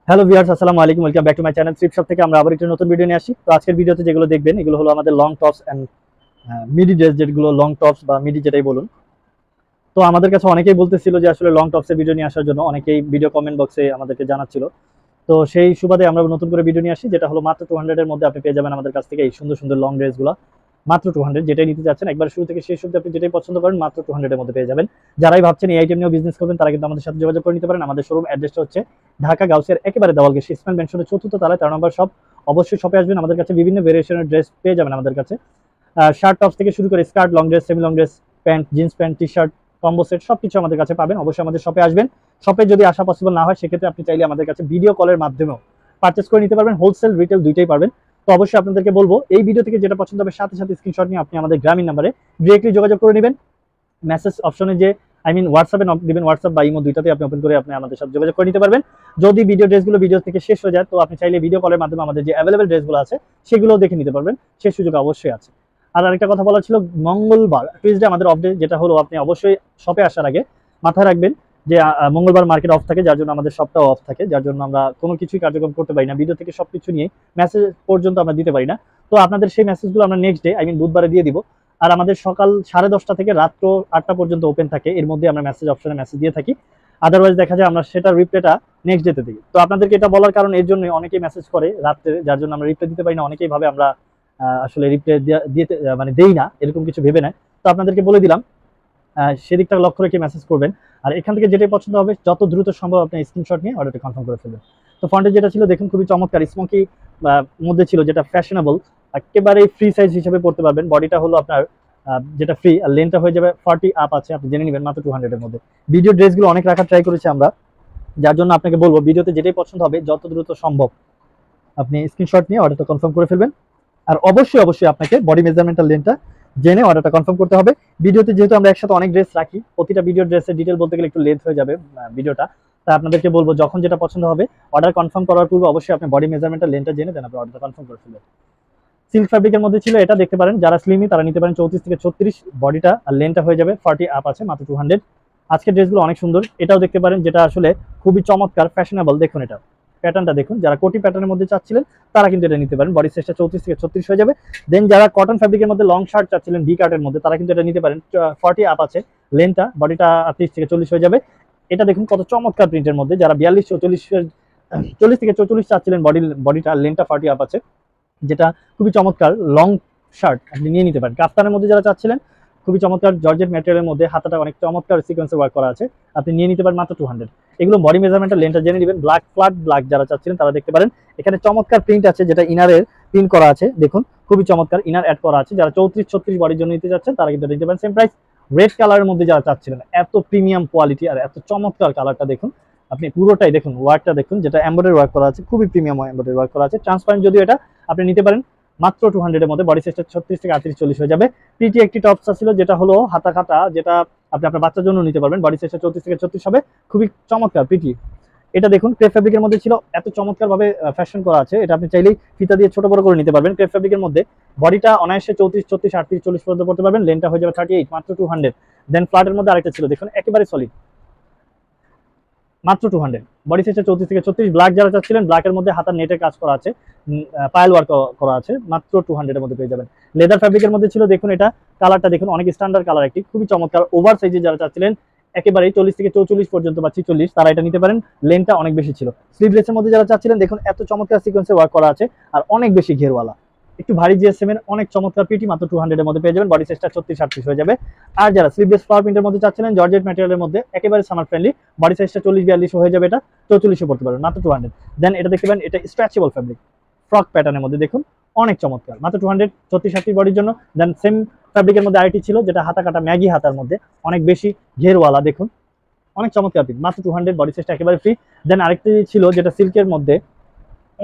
Hello viewers, আসসালামু আলাইকুম। Welcome back to my channel থ্রিপ shop থেকে আমরা আবার একটা নতুন ভিডিও নিয়ে আসি। তো আজকের ভিডিওতে যেগুলো দেখবেন এগুলো হলো আমাদের long tops and midi dress, যেগুলো লং টপস বা মিডি যেটাই বলুন। তো আমাদের কাছে অনেকেই বলতেছিল যে আসলে লং টপসের ভিডিও নিয়ে আসার জন্য, অনেকেই ভিডিও কমেন্ট বক্সে আমাদেরকে জানাচ্ছিল। তো সেই সুবাদে আমরা নতুন করে ভিডিও নিয়ে আসি, যেটা হলো মাত্র 200 এর মধ্যে আপনি পেয়ে যাবেন আমাদের কাছ থেকে এই সুন্দর সুন্দর লং ড্রেসগুলো। মাত্র 200, যেটাই নিতে যাচ্ছেন একবার শুরু থেকে শেষ অবধি আপনি যেটাই পছন্দ করেন মাত্র 200 এর মধ্যে পেয়ে যাবেন। যারাই ভাবছেন এই আইটেম নিয়েও বিজনেস করবেন তারা কিন্তু আমাদের সাথে যোগাযোগ করে নিতে পারেন। আমাদের শোরুম অ্যাড্রেসটা হচ্ছে ঢাকা গাউসিয়ার একেবারে দেওয়াল গেট ইসমাইল মেনশনের চতুর্থ তলায় 13 নম্বর শপ। অবশ্যই শপে আসবেন, আমাদের কাছে বিভিন্ন ভেরিয়েশনের ড্রেস পেয়ে যাবেন আমাদের কাছে। শার্ট টপস থেকে শুরু করে skirt, long dress, semi long dress, pant, jeans pant, T shirt, combo set সবকিছু আমাদের কাছে পাবেন। অবশ্যই আমাদের শপে আসবেন। শপে যদি আসা পসিবল না হয় সেক্ষেত্রে আপনি চাইলে আমাদের কাছে ভিডিও কলের মাধ্যমেও পারচেস করে নিতে পারবেন। হোলসেল রিটেল দুইটাই পারবেন। তো অবশ্যই আপনাদেরকে বলবো এই ভিডিও থেকে যেটা পছন্দ হবে সাথে সাথে স্ক্রিনশট নিয়ে আপনি আমাদের গ্রামীণ নাম্বারে ডিরেক্টলি যোগাযোগ করে নেবেন। মেসেজ অপশনে যে হোয়াটসঅ্যাপে নক দিবেন, হোয়াটসঅ্যাপ বা ইমো দুইটাতে আপনি ওপেন করে আপনি আমাদের সাথে যোগাযোগ করে নিতে পারবেন। যদি ভিডিও ড্রেসগুলো ভিডিও থেকে শেষ হয়ে যায় তো আপনি চাইলে ভিডিও কলের মাধ্যমে আমাদের যে অ্যাভেলেবেল ড্রেসগুলো আছে সেগুলোও দেখে নিতে পারবেন, সে সুযোগ অবশ্যই আছে। আর আরেকটা কথা বলা ছিল, মঙ্গলবার টুইসডে আমাদের অফ ডে, যেটা হলো আপনি অবশ্যই শপে আসার আগে মাথায় রাখবেন যে মঙ্গলবার মার্কেট অফ থাকে, যার জন্য আমাদের শপটাও অফ থাকে, যার জন্য আমরা কোনো কিছুই কার্যক্রম করতে পারি না, ভিডিও থেকে সবকিছু নিয়ে মেসেজ পর্যন্ত আমরা দিতে পারি না। তো আপনাদের সেই মেসেজগুলো আমরা নেক্সট ডে বুধবারে দিয়ে দিব। আর আমাদের সকাল 10:30 থেকে রাত্র 8টা পর্যন্ত ওপেন থাকে, এর মধ্যে আমরা মেসেজ অপশনে মেসেজ দিয়ে থাকি। আদারওয়াইজ দেখা যায় আমরা সেটা রিপ্লাইটা নেক্সট ডেতে দিই। তো আপনাদেরকে এটা বলার কারণ এর জন্য, অনেকেই মেসেজ করে রাত্রে, যার জন্য আমরা রিপ্লাই দিতে পারি না, অনেকেই ভাবে আমরা আসলে রিপ্লাই দিতে দেই না, এরকম কিছু ভেবে নেয়। তো আপনাদেরকে বলে দিলাম সেদিকটা লক্ষ্য রেখে মেসেজ করবেন। আর এখান থেকে যেটাই পছন্দ হবে যত দ্রুত সম্ভব আপনি স্ক্রিনশট নিয়ে অর্ডারটা কনফার্ম করে ফেলবেন। তো ফন্টে যেটা ছিল দেখুন খুবই চমৎকার স্মোকি মধ্যে ছিল, যেটা ফ্যাশনেবল, একেবারে ফ্রি সাইজ হিসেবে পড়তে পারবেন। বডিটা হলো আপনার যেটা ফ্রি, আর লেনটা হয়ে যাবে 40 আপ আছে, আপনি জেনে নেবেন মাত্র 200 এর মধ্যে। ভিডিও ড্রেসগুলো অনেক রাখার ট্রাই করেছি আমরা, যার জন্য আপনাকে বলবো ভিডিওতে যেটাই পছন্দ হবে যত দ্রুত সম্ভব আপনি স্ক্রিনশট নিয়ে অর্ডারটা কনফার্ম করে ফেলবেন। আর অবশ্যই অবশ্যই আপনাকে বডি মেজারমেন্টাল লেনটা জেনে অর্ডারটা কনফার্ম করতে হবে। ভিডিওতে যেহেতু আমরা একসাথে অনেক ড্রেস রাখি, প্রতিটা ভিডিও ড্রেসের ডিটেল বলতে গেলে একটু লেন্থ হয়ে যাবে ভিডিওটা। তাই আপনাদেরকে বলবো যখন যেটা পছন্দ হবে অর্ডার কনফার্ম করার পূর্বে অবশ্যই আপনি বডি মেজারমেন্টাল লেনটা জেনে দেন আপনি অর্ডারটা কনফার্ম করে ফেলবেন। সিল্ক ফ্যাব্রিকের মধ্যে ছিল, এটা দেখতে পারেন যারা স্লিমি তারা নিতে পারেন 34 থেকে 36, বডিটা আর লেনটা হয়ে যাবে 40 আপ আছে, মাত্র 200। আজকের ড্রেসগুলো অনেক সুন্দর, এটাও দেখতে পারেন যেটা আসলে খুবই চমৎকার ফ্যাশনেবল। দেখুন এটা প্যাটার্নটা দেখুন, যারা কোটি প্যাটার্নের মধ্যে চাচ্ছিলেন তারা কিন্তু এটা নিতে পারেন। বডি সাইজটা 34 থেকে 36 হয়ে যাবে। দেন যারা কটন ফ্যাব্রিকের মধ্যে লং শার্ট চাচ্ছিলেন ভি কাটের মধ্যে তারা কিন্তু এটা নিতে পারেন। 40 আপ আছে, লেনটা বডিটা 38 থেকে 40 হয়ে যাবে। এটা দেখুন কত চমৎকার প্রিন্টের মধ্যে, যারা 42 44 40 থেকে 44 চাচ্ছিলেন বডিটা লেনটা 40 আপ আছে, যেটা খুবই চমৎকার লং শার্ট আপনি নিয়ে নিতে পারেন। কাফতানের মধ্যে যারা চাচ্ছিলেন খুবই চমৎকার জর্জেট ম্যাটেরিয়ালের মধ্যে হাতাটা অনেক চমৎকার সিকোয়েন্সে ওয়ার্ক করা আছে, আপনি নিয়ে নিতে পারেন মাত্র 200। এগুলো বডি মেজারমেন্টের লেনটা জেনে নেবেন। ব্ল্যাক ফ্ল্যাট ব্ল্যাক যারা চাচ্ছিলেন তারা দেখতে পারেন, এখানে চমৎকার প্রিন্ট আছে, যেটা ইনারের প্রিন্ট করা আছে, দেখুন খুবই চমৎকার ইনার অ্যাড করা আছে। যারা 34 36 বডির জন্য নিতে যাচ্ছেন তারা কিন্তু নিতে পারেন সেম প্রাইস। রেড কালারের মধ্যে যারা চাচ্ছিলেন এত প্রিমিয়াম কোয়ালিটি আর এত চমৎকার কালারটা দেখুন, আপনি পুরোটাই দেখুন, ওয়ার্কটা দেখুন, যেটা এমব্রয়ডারি ওয়ার্ক করা আছে, খুবই প্রিমিয়াম এমব্রয়ডারি ওয়ার্ক করা আছে, ট্রান্সপারেন্ট যদিও এটা, আপনি নিতে পারেন মাত্র 200 এর মধ্যে। বডি সাইজটা 36 থেকে 38 40 হয়ে যাবে। পিটি একটি টপস ছিল যেটা হলো হাতা কাটা, যেটা আপনি আপনার বাচ্চার জন্য নিতে পারবেন। বডি সাইজটা 34 থেকে 36 হবে, খুবই চমৎকার পিটি। এটা দেখুন ক্রেপ ফ্যাব্রিকের মধ্যে ছিল, এত চমৎকার ভাবে ফ্যাশন করা আছে, এটা আপনি চাইলেই ফিতা দিয়ে ছোট বড় করে নিতে পারবেন। ক্রেপ ফ্যাব্রিকের মধ্যে বডিটা অনায়াসে 34 36 38 40 পর্যন্ত পড়তে পারবেন, লেনটা হয়ে যাবে 38, মাত্র 200। দেন ফ্ল্যাটের মধ্যে আরেকটা ছিল দেখুন একেবারে সলিড, মাত্র 200। বডি সাইজটা 34 থেকে 36। ব্ল্যাক যারা চাচ্ছিলেন ব্ল্যাকের মধ্যে হাতার নেটের কাজ করা আছে, পায়েল ওয়ার্ক করা আছে, মাত্র 200 এর মধ্যে পেয়ে যাবেন। লেদার ফ্যাব্রিকের মধ্যে ছিল দেখুন, এটা কালারটা দেখুন অনেক স্ট্যান্ডার্ড কালার, একটি খুবই চমৎকার ওভার সাইজে যারা চাচ্ছিলেন একেবারে 40 থেকে 44 পর্যন্ত বা 46 তারা এটা নিতে পারেন, লেনটা অনেক বেশি ছিল। স্লিভলেসের মধ্যে যারা চাচ্ছিলেন দেখুন এত চমৎকার সিকোয়েন্সে ওয়ার্ক করা আছে আর অনেক বেশি ঘেরওয়ালা, একটু ভারী জিএসএম এর অনেক চমৎকার পিটি, মাত্র 200 এর মধ্যে পেয়ে যাবেন। বডি সাইজটা 36 38 হয়ে যাবে। আর যারা স্লিভলেস ফ্লাওয়ার প্রিন্টের মধ্যে চাচ্ছিলেন জর্জেট ম্যাটেরিয়ালের মধ্যে একেবারে সামার ফ্রেন্ডলি, বডি সাইজটা 40 42 হয়ে যাবে, এটা 44 পড়তে পারবেন, মাত্র 200। দেন এটা দেখতে পারেন, এটা স্ট্রেচেবল ফ্যাব্রিক ফ্রক প্যাটার্নের মধ্যে দেখুন অনেক চমৎকার, মাত্র 200 36 38 বডির জন্য। দেন সেম ফ্যাব্রিকের মধ্যে আরেকটি ছিল যেটা হাতা কাটা ম্যাগি হাতার মধ্যে অনেক বেশি ঘেরওয়ালা, দেখুন অনেক চমৎকার পিক, মাত্র 200, বডি সাইজটা একেবারে ফ্রি। দেন আরেকটি ছিল যেটা সিল্কের মধ্যে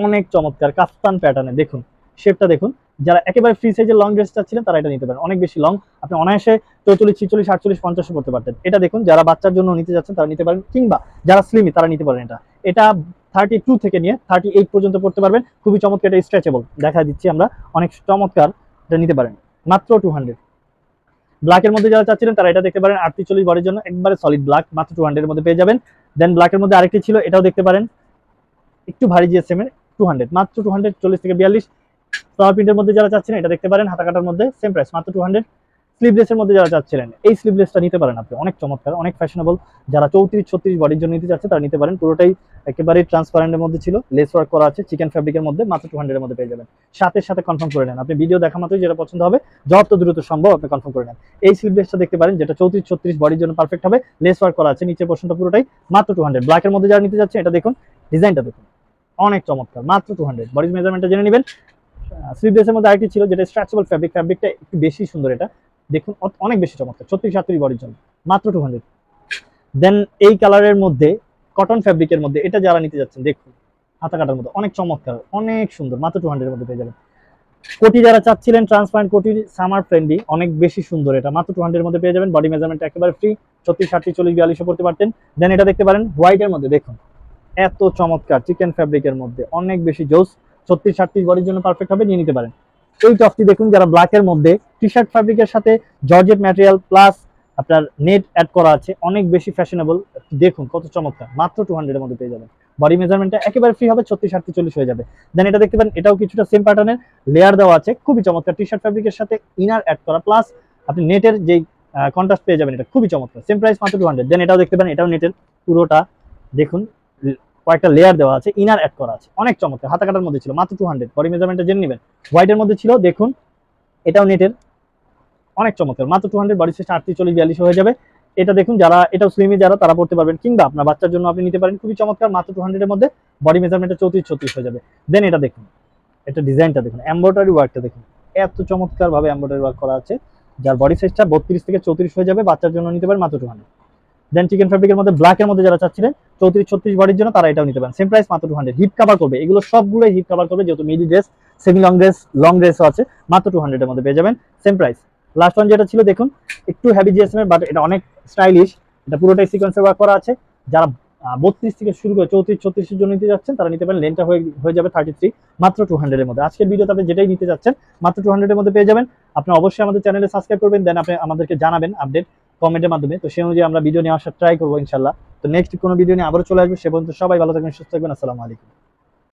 অনেক চমৎকার কাফতান প্যাটার্নে, দেখুন শেপটা দেখুন, যারা একেবারে ফ্রি সাইজের লং ড্রেস চাচ্ছিলেন তারা এটা নিতে পারেন, অনেক বেশি লং, আপনি অনায়াসে 44 46 48 50 করতে পারতেন। এটা দেখুন যারা বাচ্চার জন্য নিতে যাচ্ছেন তারা নিতে পারেন, কিংবা যারা স্লিমি তারা নিতে পারেন। এটা এটা 32 থেকে নিয়ে 38 পর্যন্ত পড়তে পারবেন, খুবই চমৎকার, এটা স্ট্রেচেবল দেখা দিচ্ছি আমরা, অনেক চমৎকার, এটা নিতে পারেন মাত্র 200। ব্ল্যাকের মধ্যে যারা চাচ্ছিলেন তারা এটা দেখতে পারেন, 48 বডির জন্য একবারে সলিড ব্ল্যাক, মাত্র 200 এর মধ্যে পেয়ে যাবেন। দেন ব্ল্যাকের মধ্যে আরেকটি ছিল, এটাও দেখতে পারেন, একটু ভারী জিএসএম এর 200 মাত্র 200, 40 থেকে 42। ফ্লাওয়ার প্রিন্টের মধ্যে যারা চাচ্ছেন এটা দেখতে পারেন, হাতা কাটার মধ্যে সেম প্রাইস মাত্র 200। স্লিভলেসের মধ্যে যারা চাচ্ছিলেন এই স্লিভলেসটা নিতে পারেন আপনি, অনেক চমৎকার, অনেক ফ্যাশনেবল। যারা 34-36 বডির জন্য নিতে চাচ্ছে তারা নিতে পারেন। পুরোটাই একেবারে ট্রান্সপারেন্টের মধ্যে ছিল, লেস ওয়ার্ক করা আছে, চিকেন ফ্যাব্রিকের মধ্যে মাত্র 200 এর মধ্যে পেয়ে যাবেন। সাথে সাথে কনফার্ম করে নেন, আপনি ভিডিও দেখা মাত্রই যেটা পছন্দ হবে যত দ্রুত সম্ভব আপনি কনফার্ম করে নেন। এই স্লিভলেসটা দেখতে পারেন, যেটা 34-36 বডির জন্য পারফেক্ট হবে, লেস ওয়ার্ক করা আছে, নিচের পোর্শনটা পুরোটাই মাত্র 200। ব্ল্যাকের মধ্যে যারা নিতে যাচ্ছে এটা দেখুন, ডিজাইনটা দেখুন, অনেক চমৎকার, মাত্র 200। বডির মেজারমেন্টটা জেনে নেবেন। স্লিভলেসের মধ্যে আরেকটি ছিল যেটা স্ট্রেচেবল ফ্যাব্রিক, ফ্যাব্রিকটা একটু বেশি সুন্দর, এটা দেখুন অনেক বেশি চমৎকার, 36-37 বডির জন্য মাত্র 200। দেন এই কালারের মধ্যে কটন ফ্যাব্রিকের মধ্যে এটা যারা নিতে যাচ্ছেন দেখুন, হাতা কাটার মধ্যে অনেক চমৎকার, অনেক সুন্দর, মাত্র 200 এর মধ্যে পেয়ে যাবেন। কোটি যারা চাচ্ছিলেন ট্রান্সপারেন্ট কোটি, সামার ফ্রেন্ডলি, অনেক বেশি সুন্দর, এটা মাত্র 200 এর মধ্যে পেয়ে যাবেন। বডি মেজারমেন্ট একেবারে ফ্রি, 36, 38, 40, 42 পড়তে পারতেন। দেন এটা দেখতে পারেন হোয়াইটের মধ্যে, দেখুন এত চমৎকার চিকেন ফ্যাব্রিকের মধ্যে, অনেক বেশি জোস, 36-38 বডির জন্য পারফেক্ট হবে, নিয়ে নিতে পারেন। এই টপটি দেখুন যারা ব্ল্যাকের মধ্যে টি শার্ট ফ্যাব্রিকের সাথে জর্জেট ম্যাটেরিয়াল প্লাস আপনার নেট অ্যাড করা আছে, অনেক বেশি ফ্যাশনেবল, দেখুন কত চমৎকার, মাত্র 200 এর মধ্যে পেয়ে যাবেন। বডি মেজারমেন্টটা একেবারে ফ্রি হবে, 36, 38, 40 হয়ে যাবে। দেন এটা দেখতে পারেন, এটাও কিছুটা সেম প্যাটার্নের লেয়ার দেওয়া আছে, খুবই চমৎকার, টি শার্ট ফ্যাব্রিকের সাথে ইনার অ্যাড করা প্লাস আপনি নেটের যে কন্ট্রাস্ট পেয়ে যাবেন, এটা খুবই চমৎকার, সেম প্রাইস মাত্র 200। দেন এটাও দেখতে পারেন, এটাও নেটের, পুরোটা দেখুন কয়েকটা লেয়ার দেওয়া আছে, ইনার অ্যাড করা আছে, অনেক চমৎকার, হাতা কাটার মধ্যে ছিল, মাত্র 200। বডি মেজারমেন্টটা জেনে নেবেন। হোয়াইটের মধ্যে ছিল, দেখুন এটাও নেটের, অনেক চমৎকার, মাত্র 200। বডি সাইজ 38, 40, 42 হয়ে যাবে। এটা দেখুন যারা এটাও স্লিমি যারা তারা পড়তে পারবেন, কিংবা আপনার বাচ্চার জন্য আপনি নিতে পারেন, খুবই চমৎকার, মাত্র 200 এর মধ্যে। বডি মেজারমেন্টটা 34-36 হয়ে যাবে। দেন এটা দেখুন, এটা ডিজাইনটা দেখুন, এমব্রয়ডারি ওয়ার্কটা দেখুন, এত চমৎকার ভাবে এমব্রয়ডারি ওয়ার্ক করা আছে, যার বডি সাইজটা 32 থেকে 34 হয়ে যাবে, বাচ্চার জন্য নিতে পারেন মাত্র 200। দেন চিকেন ফ্যাব্রিকের মধ্যে ব্ল্যাকের মধ্যে যারা চাচ্ছিলেন 34-36 বডির জন্য তারা এটাও নিতে পারেন, সেম প্রাইস মাত্র 200। হিপ কভার করবে, এগুলো সবগুলোই হিপ কভার করবে, যেহেতু মিডি ড্রেস, সেমি লং ড্রেসও আছে, মাত্র 200 এর মধ্যে পেয়ে যাবেন, সেম প্রাইস। লাস্ট ওয়ান যেটা ছিল দেখুন, একটু হেভি জিএসএম এর, বাট এটা অনেক স্টাইলিশ, এটা পুরোটাই সিকোয়েন্সের ওয়ার্ক করা আছে। যারা 32 থেকে শুরু করে 34-36 এর জন্য নিতে যাচ্ছেন তারা নিতে পারেন, লেনটা হয়ে যাবে 33, মাত্র 200 এর মধ্যে। আজকের ভিডিওতে আপনি যেটাই নিতে যাচ্ছেন মাত্র 200 এর মধ্যে পেয়ে যাবেন। আপনি অবশ্যই আমাদের চ্যানেলে সাবস্ক্রাইব করবেন, দেন আপনি আমাদেরকে জানাবেন আপডেট কমেন্টের মাধ্যমে, তো সেই অনুযায়ী আমরা ভিডিও নিয়ে আসার ট্রাই করবো ইনশাল্লাহ। তো নেক্সট কোনো ভিডিও নিয়ে আবারও চলে আসবে, সে পর্যন্ত সবাই ভালো থাকবেন, সুস্থ থাকবেন, আসসালামু আলাইকুম।